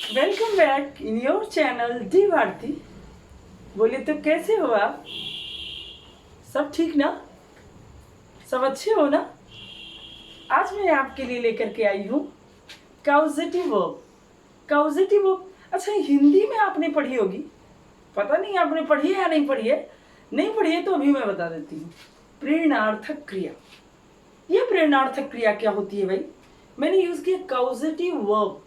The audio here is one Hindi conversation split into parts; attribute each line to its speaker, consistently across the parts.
Speaker 1: Welcome back in your channel D Bharati. बोलिए तो कैसे हो आप? सब ठीक ना? सब अच्छे हो ना? आज मैं आपके लिए लेकर के आई हूँ काउजेटिव वर्ब। काउजेटिव वर्ब, अच्छा हिंदी में आपने पढ़ी होगी, पता नहीं आपने पढ़ी है या नहीं पढ़ी है। नहीं पढ़ी है तो अभी मैं बता देती हूँ। प्रेरणार्थक क्रिया। यह प्रेरणार्थक क्रिया क्या होती है भाई? मैंने यूज किया काउजेटिव वर्ब।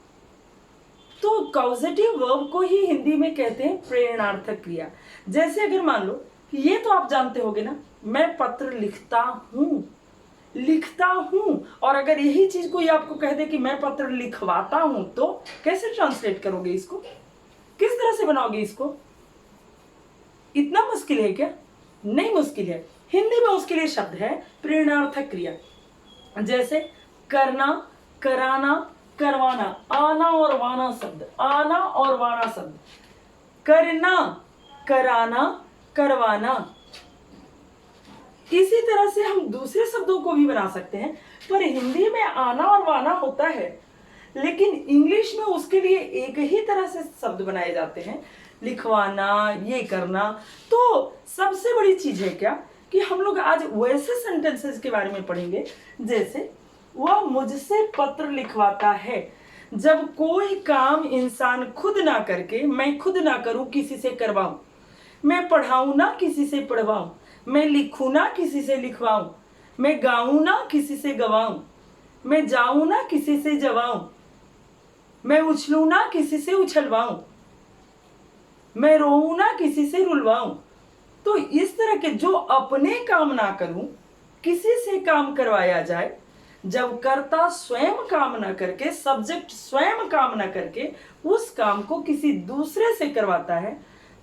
Speaker 1: तो काउजेटिव वर्ब को ही हिंदी में कहते हैं प्रेरणार्थक क्रिया। जैसे अगर मान लो, ये तो आप जानते होगे ना, मैं पत्र लिखता हूं, लिखता हूं, और अगर यही चीज कोई आपको कह दे कि मैं पत्र लिखवाता हूं, तो कैसे ट्रांसलेट करोगे इसको? किस तरह से बनाओगे इसको? इतना मुश्किल है क्या? नहीं मुश्किल है। हिंदी में उसके लिए शब्द है प्रेरणार्थक क्रिया। जैसे करना, कराना, करवाना, आना और वाना शब्द, आना और वाना शब्द, करना, कराना, करवाना। इसी तरह से हम दूसरे शब्दों को भी बना सकते हैं, पर हिंदी में आना और वाना होता है, लेकिन इंग्लिश में उसके लिए एक ही तरह से शब्द बनाए जाते हैं, लिखवाना, ये करना। तो सबसे बड़ी चीज है क्या कि हम लोग आज वैसे सेंटेंसेस के बारे में पढ़ेंगे, जैसे वह मुझसे पत्र लिखवाता है। जब कोई काम इंसान खुद ना करके, मैं खुद ना करूं, किसी से करवाऊं, मैं पढ़ाऊं ना किसी से पढ़वाऊं, मैं लिखूं ना किसी से लिखवाऊं, मैं गाऊं ना किसी से गवाऊं, मैं जाऊं ना किसी से जवाऊं, मैं उछलूं ना किसी से उछलवाऊं, मैं रोऊं ना किसी से रुलवाऊं। तो इस तरह के जो अपने काम ना करूं, किसी से काम करवाया जाए, जब कर्ता स्वयं काम ना करके, सब्जेक्ट स्वयं काम ना करके उस काम को किसी दूसरे से करवाता है,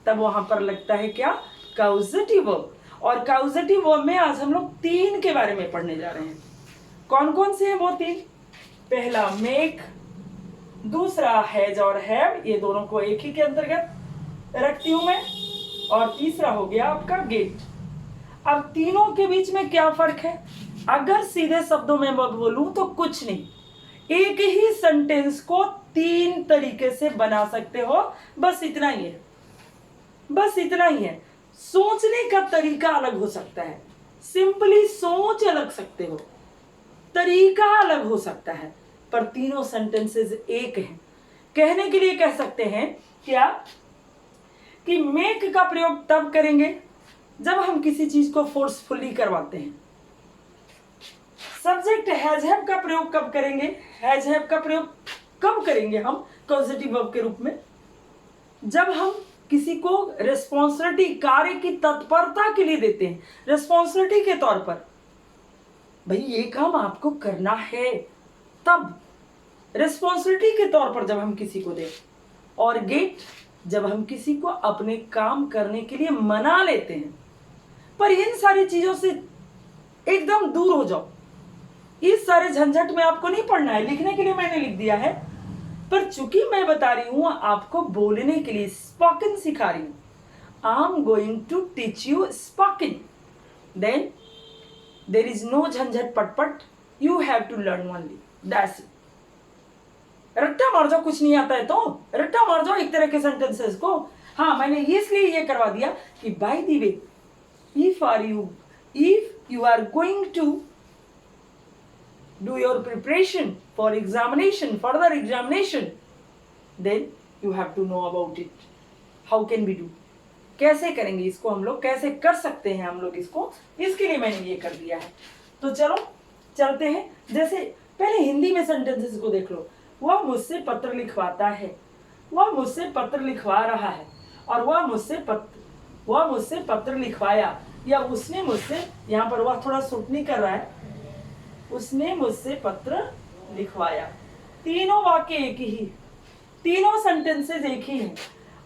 Speaker 1: तब वहां पर लगता है क्या? काउजेटिव वर्ब। और काउजेटिव वर्ब में आज हम लोग तीन के बारे में पढ़ने जा रहे हैं। कौन कौन से हैं वो तीन? पहला मेक, दूसरा हैज और हैव, ये दोनों को एक ही के अंतर्गत रखती हूं मैं, और तीसरा हो गया आपका गेट। अब तीनों के बीच में क्या फर्क है? अगर सीधे शब्दों में मैं बोलूं तो कुछ नहीं, एक ही सेंटेंस को तीन तरीके से बना सकते हो, बस इतना ही है, बस इतना ही है। सोचने का तरीका अलग हो सकता है, सिंपली सोच अलग सकते हो, तरीका अलग हो सकता है, पर तीनों सेंटेंसेस एक हैं। कहने के लिए कह सकते हैं क्या कि मेक का प्रयोग तब करेंगे जब हम किसी चीज को फोर्सफुली करवाते हैं। सब्जेक्ट हैज हैव का प्रयोग कब करेंगे? हैज हैव का प्रयोग कब करेंगे हम पॉजिटिव वर्ब के रूप में? जब हम किसी को रिस्पॉन्सिबिलिटी, कार्य की तत्परता के लिए देते हैं, रिस्पॉन्सिबिलिटी के तौर पर, भाई ये काम आपको करना है, तब रिस्पॉन्सिबिलिटी के तौर पर जब हम किसी को दें। और गेट, जब हम किसी को अपने काम करने के लिए मना लेते हैं। पर इन सारी चीजों से एकदम दूर हो जाओ, इस सारे झंझट में आपको नहीं पढ़ना है। लिखने के लिए मैंने लिख दिया है, पर चूंकि मैं बता रही हूं आपको बोलने के लिए, स्पोकन सिखा रही हूं। I am going to teach you spoken, then there is no झंझट पटपट, you have to learn only, that's it. रट्टा मार जाओ, कुछ नहीं आता है तो रट्टा मार जाओ एक तरह के सेंटेंसेस को। हाँ, मैंने इसलिए ये करवा दिया कि by the way, if you are going to do your preparation for examination, further examination, then you have to know about it. How can we do? कैसे करेंगे इसको हम लोग, कैसे कर सकते हैं हम लोग इसको, इसके लिए मैंने ये कर दिया है। तो चलो चलते हैं। जैसे पहले हिंदी में सेंटेंसेस को देख लो। वह मुझसे पत्र लिखवाता है, वह मुझसे पत्र लिखवा रहा है, और वह मुझसे पत्र लिखवाया, या उसने मुझसे, यहाँ पर वह थोड़ा सूट नहीं कर रहा है, उसने मुझसे पत्र लिखवाया। तीनों वाक्य एक ही, तीनों सेंटेंसेस एक ही हैं,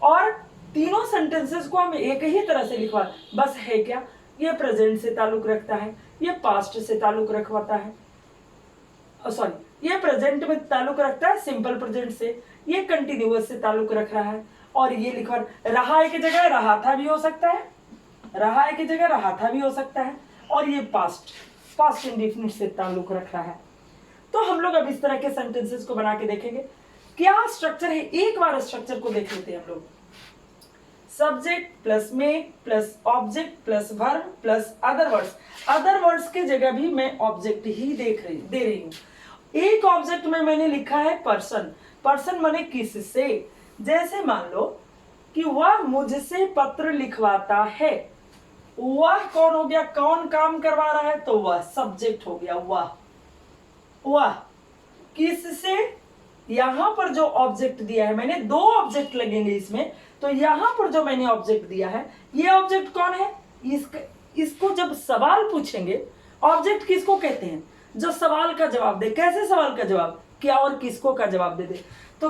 Speaker 1: और तीनों सेंटेंसेस को हम एक ही तरह से लिखवा, बस है क्या, ये प्रेजेंट से ताल्लुक रखता है, ये पास्ट से ताल्लुक रखवाता है, सॉरी ये प्रेजेंट में ताल्लुक रखता है सिंपल प्रेजेंट से, ये कंटिन्यूअस से ताल्लुक रख रहा है, और ये लिखवा रहा है की जगह रहा था भी हो सकता है, रहा है की जगह रहा था भी हो सकता है, और ये पास्ट इंडेफिनिट से ताल्लुक रख रहा है। तो हम लोग अब इस तरह के सेंटेंसेस को बना के देखेंगे क्या स्ट्रक्चर है, एक बार स्ट्रक्चर को देख लेते हैं हम लोग। Subject plus make plus object plus verb plus other words. Other words के जगह भी मैं ऑब्जेक्ट ही दे रही हूं। एक ऑब्जेक्ट में मैंने लिखा है पर्सन। पर्सन माने किससे, जैसे मान लो कि वह मुझसे पत्र लिखवाता है। वह कौन हो गया, कौन काम करवा रहा है, तो वह सब्जेक्ट हो गया। वह किससे, यहां पर जो ऑब्जेक्ट दिया है मैंने, दो ऑब्जेक्ट लगेंगे इसमें, तो यहां पर जो मैंने ऑब्जेक्ट दिया है, ये ऑब्जेक्ट कौन है, इसको जब सवाल पूछेंगे, ऑब्जेक्ट किसको कहते हैं, जो सवाल का जवाब दे। कैसे सवाल का जवाब, क्या और किसको का जवाब दे। तो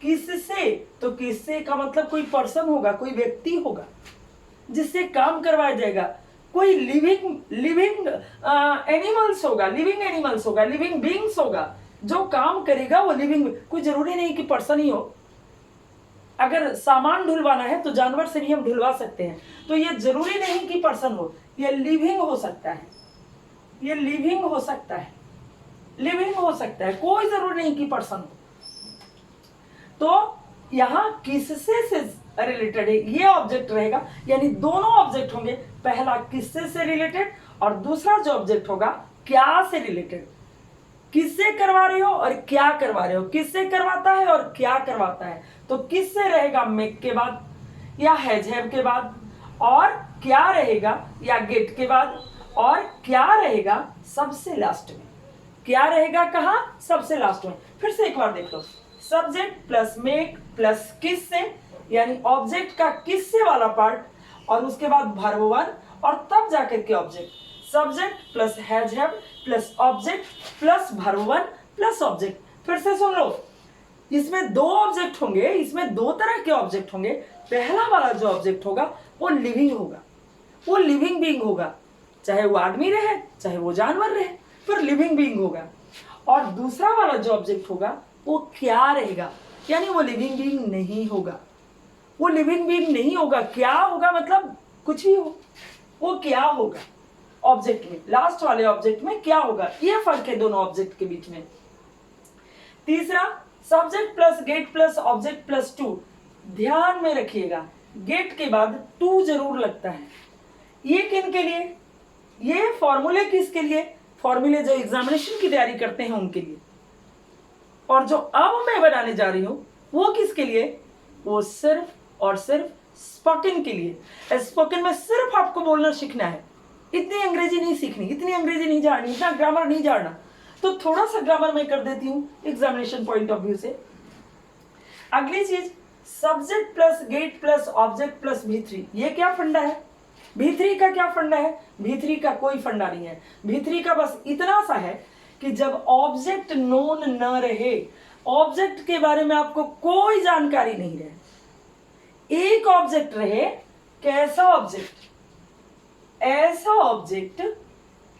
Speaker 1: किससे, तो किससे का मतलब कोई पर्सन होगा, कोई व्यक्ति होगा जिससे काम करवाया जाएगा। कोई लिविंग एनिमल्स होगा, लिविंग बीइंग्स होगा, जो काम करेगा वो लिविंग। कोई जरूरी नहीं कि पर्सन ही हो। अगर सामान ढुलवाना है तो जानवर से भी हम ढुलवा सकते हैं, तो ये जरूरी नहीं कि पर्सन हो, ये लिविंग हो सकता है, ये लिविंग हो सकता है, कोई जरूरी नहीं कि पर्सन हो। तो यहां किससे से रिलेटेड है, ये ऑब्जेक्ट रहेगा, यानी दोनों ऑब्जेक्ट होंगे। पहला किससे से रिलेटेड और दूसरा जो ऑब्जेक्ट होगा क्या से रिलेटेड। किससे करवा रहे हो और क्या करवा रहे हो, किससे करवाता है और क्या करवाता है। तो किससे रहेगा मेक के बाद या हैव के बाद, और क्या रहेगा या गेट के बाद, और क्या रहेगा सबसे लास्ट में। क्या रहेगा कहां, सबसे लास्ट में। फिर से एक बार देख लो, सब्जेक्ट प्लस मेक प्लस किससे, यानी ऑब्जेक्ट का किससे वाला पार्ट, और उसके बाद वर्ब वन, और तब जाकर के object. Subject plus has have plus object plus verb one plus object. फिर से सुन लो, इसमें दो ऑब्जेक्ट होंगे, इसमें दो तरह के ऑब्जेक्ट होंगे। पहला वाला जो ऑब्जेक्ट होगा वो लिविंग होगा, वो लिविंग बीइंग होगा, चाहे वो आदमी रहे चाहे वो जानवर रहे, पर लिविंग बीइंग होगा। और दूसरा वाला जो ऑब्जेक्ट होगा वो क्या रहेगा, यानी वो लिविंग बीइंग नहीं होगा, वो लिविंग बीइंग नहीं होगा। क्या होगा मतलब कुछ भी हो, वो क्या होगा ऑब्जेक्ट में, लास्ट वाले ऑब्जेक्ट में क्या होगा। ये फर्क है दोनों ऑब्जेक्ट के बीच में। तीसरा, subject plus gate plus object plus two. ध्यान में रखिएगा, गेट के बाद टू जरूर लगता है। ये किन के लिए, ये फॉर्मूले किसके लिए, फॉर्मूले जो एग्जामिनेशन की तैयारी करते हैं उनके लिए। और जो अब मैं बनाने जा रही हूं वो किसके लिए, वो सिर्फ और सिर्फ स्पोकन के लिए। स्पोकन में सिर्फ आपको बोलना सीखना है, इतनी अंग्रेजी नहीं सीखनी, इतनी अंग्रेजी नहीं जाननी, इतना ग्रामर नहीं जानना। तो थोड़ा सा ग्रामर मैं कर देती हूँ एग्जामिनेशन पॉइंट ऑफ व्यू से। अगली चीज, subject plus gate plus object plus V3। ये क्या फंडा है, V3 का क्या फंडा है, V3 का कोई फंडा नहीं है। V3 का बस इतना सा है कि जब ऑब्जेक्ट नोन न रहे, ऑब्जेक्ट के बारे में आपको कोई जानकारी नहीं रहे, एक ऑब्जेक्ट रहे, कैसा ऑब्जेक्ट, ऐसा ऑब्जेक्ट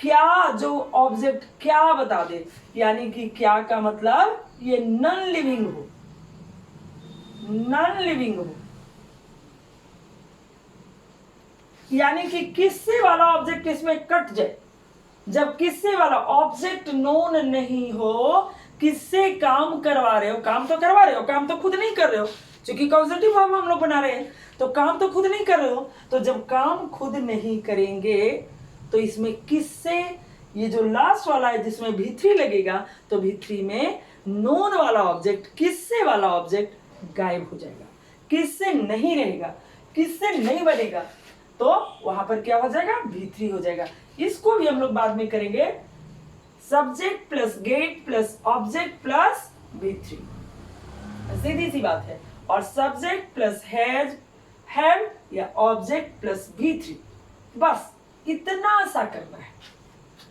Speaker 1: क्या, जो ऑब्जेक्ट क्या बता दे, यानी कि क्या का मतलब ये नॉन लिविंग हो, नॉन लिविंग हो, यानी कि किससे वाला ऑब्जेक्ट इसमें कट जाए। जब किससे वाला ऑब्जेक्ट नोन नहीं हो, किससे काम करवा रहे हो, काम तो करवा रहे हो, काम तो खुद नहीं कर रहे हो, क्योंकि कॉजेटिव फॉर्म हम लोग बना रहे हैं, तो काम तो खुद नहीं कर रहे हो। तो जब काम खुद नहीं करेंगे तो इसमें किससे, ये जो लास्ट वाला है जिसमें V3 लगेगा, तो V3 में नोन वाला ऑब्जेक्ट, किससे वाला ऑब्जेक्ट गायब हो जाएगा, किससे नहीं रहेगा, किससे नहीं बनेगा, तो वहां पर क्या हो जाएगा, V3 हो जाएगा। इसको भी हम लोग बाद में करेंगे, subject plus gate plus object plus V3, सीधी सी बात है। और सब्जेक्ट प्लस हैव या ऑब्जेक्ट प्लस V3, बस इतना सा करना है,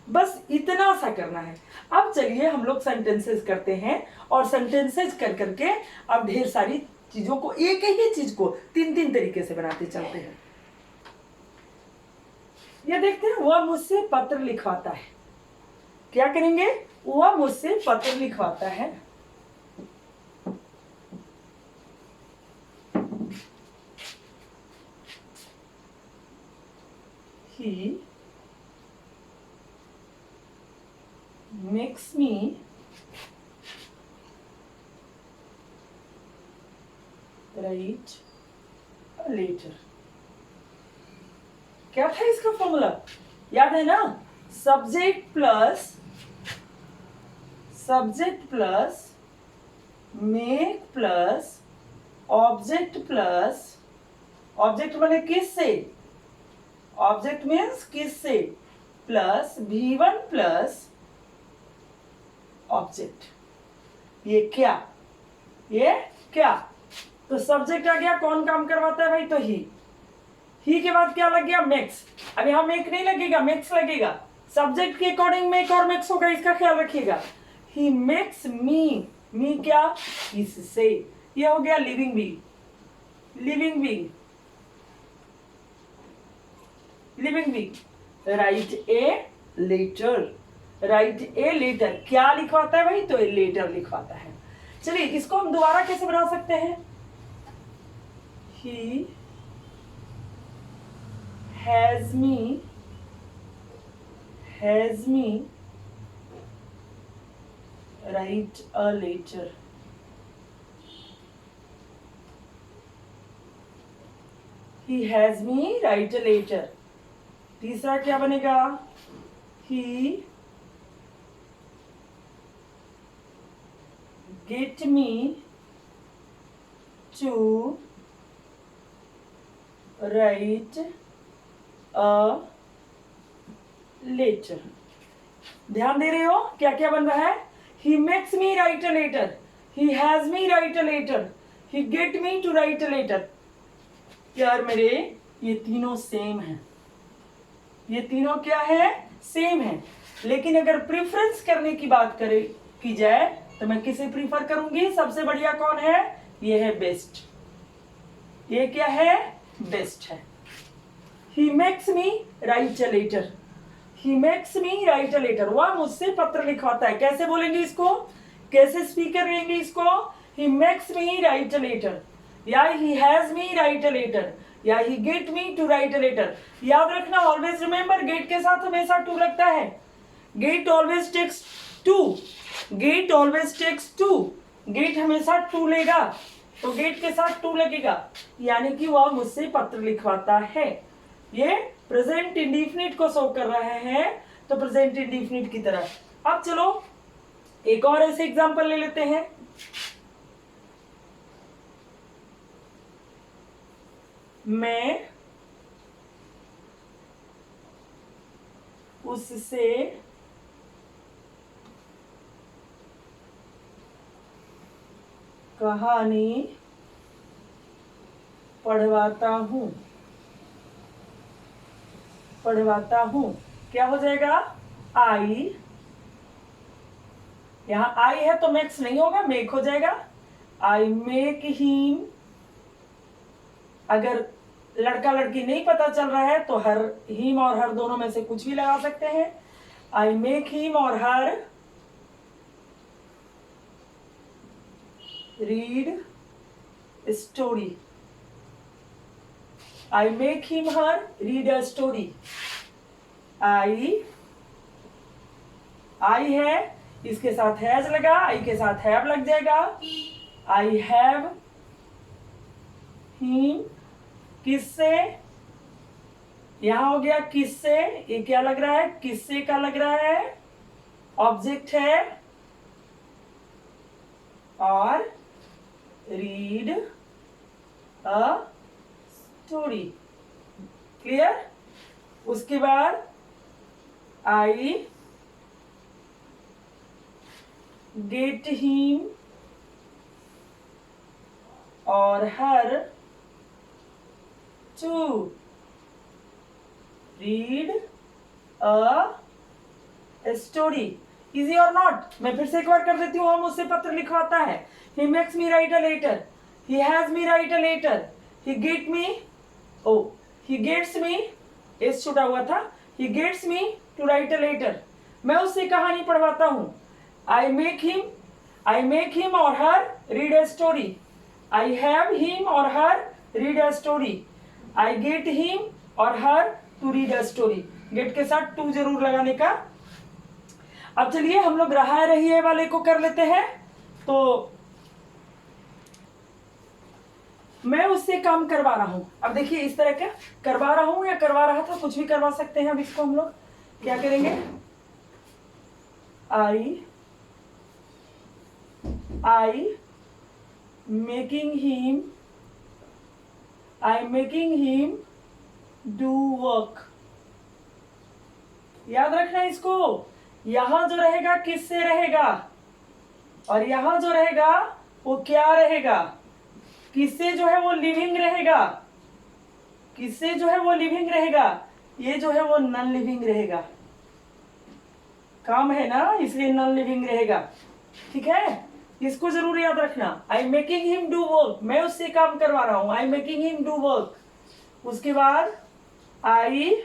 Speaker 1: बस इतना सा करना है। अब चलिए हम लोग सेंटेंसेस करते हैं, और सेंटेंसेस कर करके अब ढेर सारी चीजों को, एक ही चीज को तीन तीन तरीके से बनाते चलते हैं। ये देखते हैं, वह मुझसे पत्र लिखवाता है। क्या करेंगे, वह मुझसे पत्र लिखवाता है। He makes me write letter. क्या था इसका फॉर्मूला, याद है ना? Subject plus make plus object बने किससे, ऑब्जेक्ट मीन्स किससे, प्लस V1 प्लस ऑब्जेक्ट। ये क्या तो सब्जेक्ट आ गया, कौन काम करवाता है भाई, तो ही के बाद क्या लग गया, मेक्स। अब यहां मेक नहीं लगेगा, मेक्स लगेगा। सब्जेक्ट के अकॉर्डिंग मेक और मेक्स होगा, इसका ख्याल रखिएगा। ही मेक्स मी क्या, इससे। ये हो गया living being. Write a letter क्या लिखवाता है भाई, तो ए लेटर लिखवाता है। चलिए इसको हम दोबारा कैसे बना सकते हैं, he has me write a letter. He has me write a letter. तीसरा क्या बनेगा, he get me to write a letter. ध्यान दे रहे हो क्या क्या बन रहा है, he makes me write a letter, he has me write a letter, he get me to write a letter. यार मेरे ये तीनों सेम है, ये तीनों क्या है, सेम है। लेकिन अगर प्रेफरेंस करने की बात की जाए तो मैं किसे प्रीफर करूंगी, सबसे बढ़िया कौन है, ये है बेस्ट। ये क्या है, बेस्ट है। He makes me write a letter, he makes me write a letter. वह मुझसे पत्र लिखवाता है। कैसे बोलेंगे इसको, कैसे स्पीकर लेंगे इसको, he makes me write a letter, या he has me write a letter, या he get me to write a letter. याद रखना, ऑलवेज रिमेंबर, गेट के साथ हमेशा टू लगता है। Get always takes to, get हमेशा टू लेगा, तो गेट के साथ टू लगेगा, यानी कि वह मुझसे पत्र लिखवाता है। ये प्रेजेंट इंडिफिनिट को शो कर रहा है, तो प्रेजेंट इंडिफिनिट की तरह। अब चलो एक और ऐसे एग्जांपल ले लेते हैं। मैं उससे कहानी पढ़वाता हूं। क्या हो जाएगा, आई, यहां आई है तो मेक्स नहीं होगा, मेक हो जाएगा। आई मेक हिम, अगर लड़का लड़की नहीं पता चल रहा है तो हर, हिम और हर दोनों में से कुछ भी लगा सकते हैं। आई मेक हिम और her read story, I make him her read a story. आई है, इसके साथ हैज लगा, आई के साथ हैव लग जाएगा। आई हैव हिम, किससे, यहां हो गया किससे, ये क्या लग रहा है, किससे का लग रहा है, ऑब्जेक्ट है, और रीड अ स्टोरी। क्लियर। उसके बाद आई गेट हिम और her to read a story. Easy और नॉट। मैं फिर से एक बार कर देती हूँ। हम उससे पत्र लिखवाता है, he makes me write a letter, he has me write a letter, he get me, he gets me, S छूटा हुआ था, he gets me to write a letter. मैं उससे कहानी पढ़वाता हूँ। आई मेक हिम और her read a story, I have him और her read a story, I get him और her to read a story. Get के साथ टू जरूर लगाने का। अब चलिए हम लोग रहा रही वाले को कर लेते हैं। तो मैं उससे काम करवा रहा हूं। अब देखिए इस तरह क्या करवा रहा हूं या करवा रहा था, कुछ भी करवा सकते हैं। अब इसको हम लोग क्या करेंगे, आई मेकिंग हिम डू वर्क। याद रखना इसको, यहां जो रहेगा किससे रहेगा, और यहां जो रहेगा वो क्या रहेगा, किससे जो है वो लिविंग रहेगा, किससे जो है वो लिविंग रहेगा, ये जो है वो नॉन लिविंग रहेगा। काम है ना, इसलिए नॉन लिविंग रहेगा। ठीक है, इसको जरूर याद रखना। आई मेकिंग हिम डू वर्क, मैं उससे काम करवा रहा हूं। आई मेकिंग हिम डू वर्क। उसके बाद आई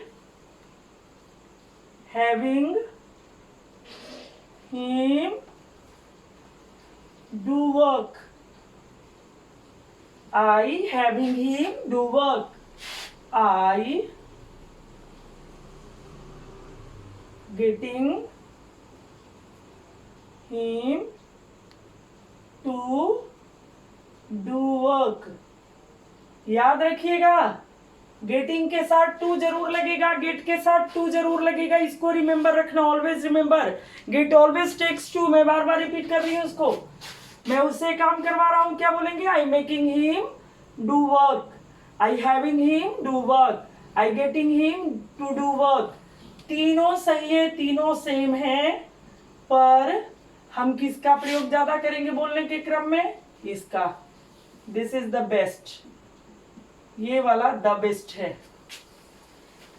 Speaker 1: having him do work. I having him do work. I getting him to do work. याद रखिएगा, गेटिंग के साथ टू जरूर लगेगा, गेट के साथ टू जरूर लगेगा। इसको रिमेंबर रखना, always remember. Get always takes to. मैं बार बार रिपीट कर रही हूँ उसको। मैं उससे काम करवा रहा हूं, क्या बोलेंगे, I making him do work, I having him do work, I getting him to do work. तीनों सही है, तीनों सेम है, पर हम किसका प्रयोग ज्यादा करेंगे बोलने के क्रम में, इसका। दिस इज द बेस्ट, ये वाला द बेस्ट है।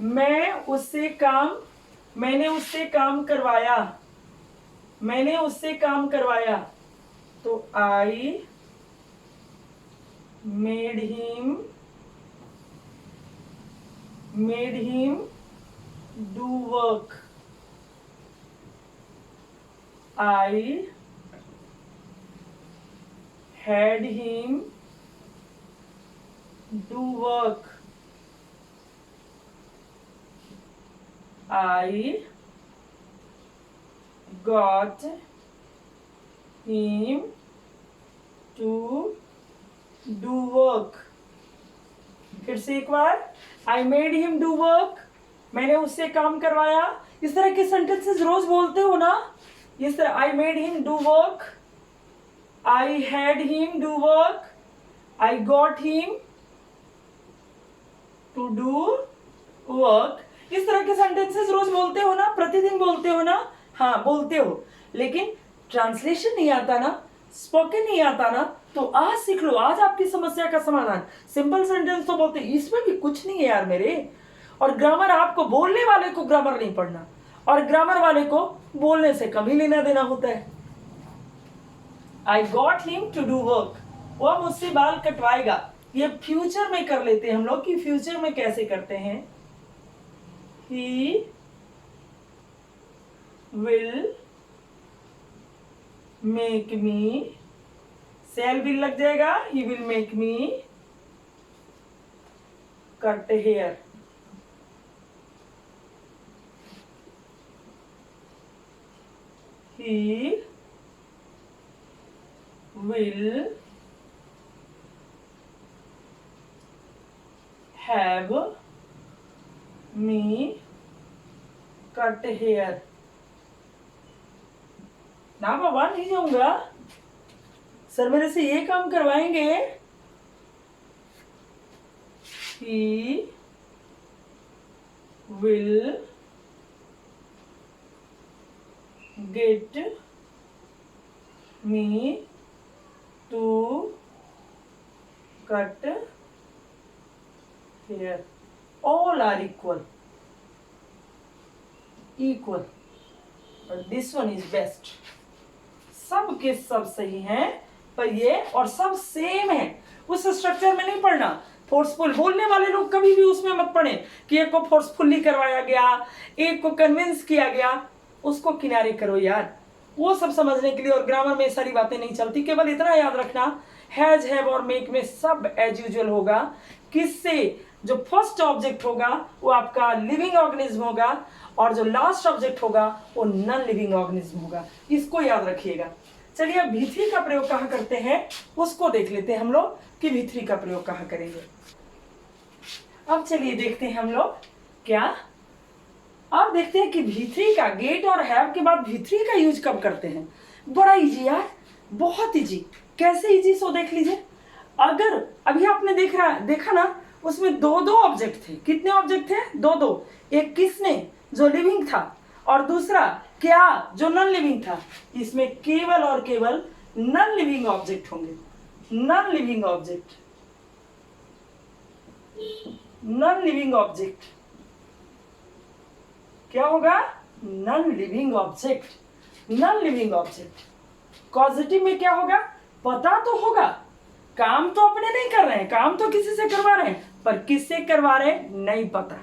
Speaker 1: मैंने उससे काम करवाया, तो I made him do work. I had him do work. I got him to do work। फिर से एक बार, I made him do work, मैंने उससे काम करवाया। इस तरह के सेंटेंसेस रोज बोलते हो ना, इस तरह I made him do work, I had him do work, I got him to do work। इस तरह के सेंटेंसेस रोज बोलते हो ना, प्रतिदिन बोलते हो ना। हाँ बोलते हो, लेकिन ट्रांसलेशन नहीं आता ना, स्पोकन नहीं आता ना, तो आज सीख लो, आज आपकी समस्या का समाधान। सिंपल सेंटेंस तो बोलते, इसमें भी कुछ नहीं है यार मेरे। और ग्रामर आपको, बोलने वाले को ग्रामर नहीं पढ़ना, और ग्रामर वाले को बोलने से कम ही लेना देना होता है। I got him to do work, वो मुझसे बाल कटवाएगा। ये फ्यूचर में कर लेते हैं हम लोग, कि फ्यूचर में कैसे करते हैं। He will make me, shall will लग जाएगा, he will make me cut hair. He will have me cut hair. ना बाबा नहीं जाऊंगा, सर मेरे से ये काम करवाएंगे। He will get me to cut hair। All are equal, but this one is best। सब के सब सही हैं, पर ये और सब सेम है। उस स्ट्रक्चर में नहीं पढ़ना। फोर्सफुल बोलने वाले लोग कभी भी उसमें मत पढ़े कि एक को फोर्सफुली करवाया गया, एक को कन्विंस किया गया, उसको किनारे करो यार, वो सब समझने के लिए। और ग्रामर में सारी बातें नहीं चलती। केवल इतना याद रखना, हैज, हैव और मेक में सब एज यूजुअल होगा। किससे, जो फर्स्ट ऑब्जेक्ट होगा वो आपका लिविंग ऑर्गेनिज्म होगा, और जो लास्ट ऑब्जेक्ट होगा वो नॉन लिविंग ऑर्गेनिज्म होगा। इसको याद रखिएगा। चलिए अब भी3 का प्रयोग कहाँ करते हैं उसको देख लेते हैं हम लोग कि भी3 का प्रयोग कहाँ करेंगे। अब चलिए देखते हैं हम लोग क्या, अब देखते हैं कि भी3 का गेट और हैव के बाद भी3 का यूज कब करते हैं। बड़ा इजी यार, बहुत इजी। कैसे इजी सो देख लीजिए। अगर अभी आपने देखा ना, उसमें दो ऑब्जेक्ट थे। कितने ऑब्जेक्ट थे? दो। एक किसने, जो लिविंग था, और दूसरा क्या, जो नॉन लिविंग था। इसमें केवल और केवल नॉन लिविंग ऑब्जेक्ट होंगे। Non living object, non living object क्या होगा? Non living object. Non living object positive में क्या होगा? पता तो होगा, काम तो अपने नहीं कर रहे हैं, काम तो किसी से करवा रहे हैं, पर किससे करवा रहे हैं नहीं पता,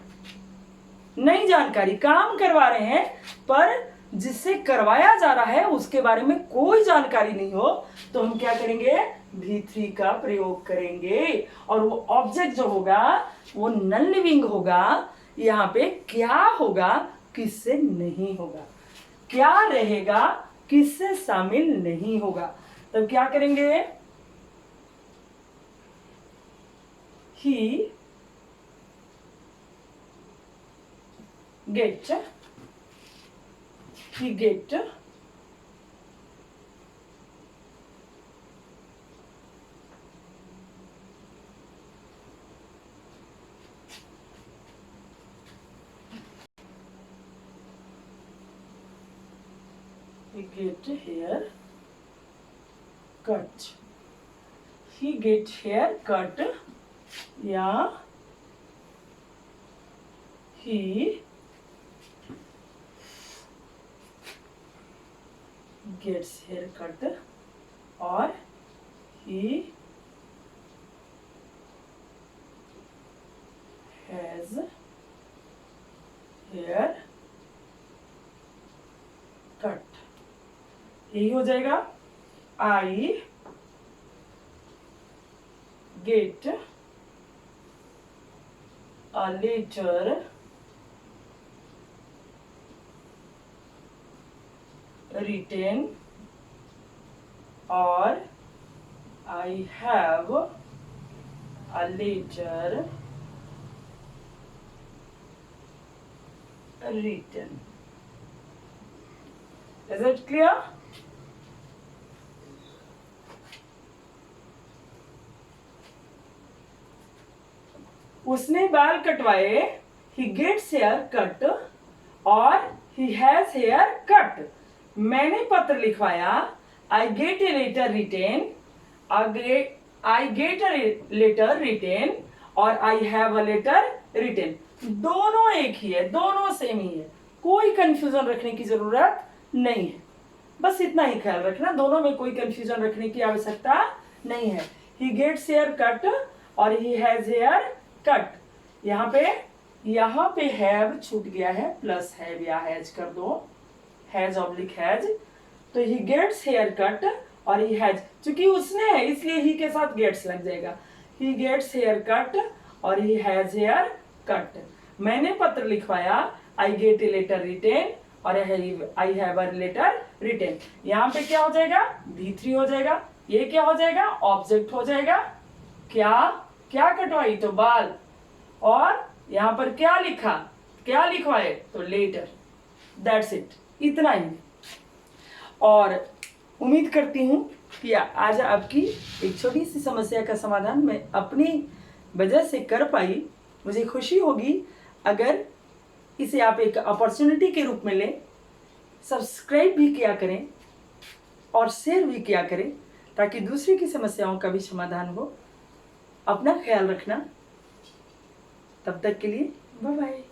Speaker 1: नहीं जानकारी। काम करवा रहे हैं पर जिससे करवाया जा रहा है उसके बारे में कोई जानकारी नहीं हो, तो हम क्या करेंगे? भी3 का प्रयोग करेंगे। और वो ऑब्जेक्ट जो होगा वो नॉन लिविंग होगा। यहाँ पे क्या होगा, किससे नहीं होगा, क्या रहेगा, किससे शामिल नहीं होगा। तब क्या करेंगे? ही gate hair cut. He get hair cut या he gets hair cut और he has hair cut। यही हो जाएगा। I get a letter written or I have a letter written। Is it clear? उसने बाल कटवाए, he gets hair cut और he has hair cut। मैंने पत्र लिखवाया, I get a letter written, I get a letter written और I have a letter written। दोनों एक ही है, दोनों सेम ही है, कोई कंफ्यूजन रखने की जरूरत नहीं है। बस इतना ही ख्याल रखना, दोनों में कोई कंफ्यूजन रखने की आवश्यकता नहीं है। He gets hair cut और he has hair कट। यहाँ पे हैव छूट गया है, प्लस हैव या हैज कर दो, हैज ऑब्लिक हैज। तो ही गेट्स हेयर कट और ही हैज, चूंकि उसने है इसलिए ही के साथ गेट्स लग जाएगा। ही गेट्स हेयर कट और ही हैज हेयर कट। मैंने पत्र लिखवाया, I get a letter written or I have a letter written. यहाँ पे क्या हो जाएगा? भी3 हो जाएगा। ये क्या हो जाएगा? ऑब्जेक्ट हो जाएगा। क्या कटवाई? तो बाल। और यहाँ पर क्या लिखा, क्या लिखवाए? तो लेटर। दैट्स इट, इतना ही। और उम्मीद करती हूँ कि आज आपकी एक छोटी सी समस्या का समाधान मैं अपनी वजह से कर पाई। मुझे खुशी होगी अगर इसे आप एक अपॉर्चुनिटी के रूप में लें। सब्सक्राइब भी किया करें और शेयर भी किया करें ताकि दूसरे की समस्याओं का भी समाधान हो। अपना ख्याल रखना। तब तक के लिए बाय बाय।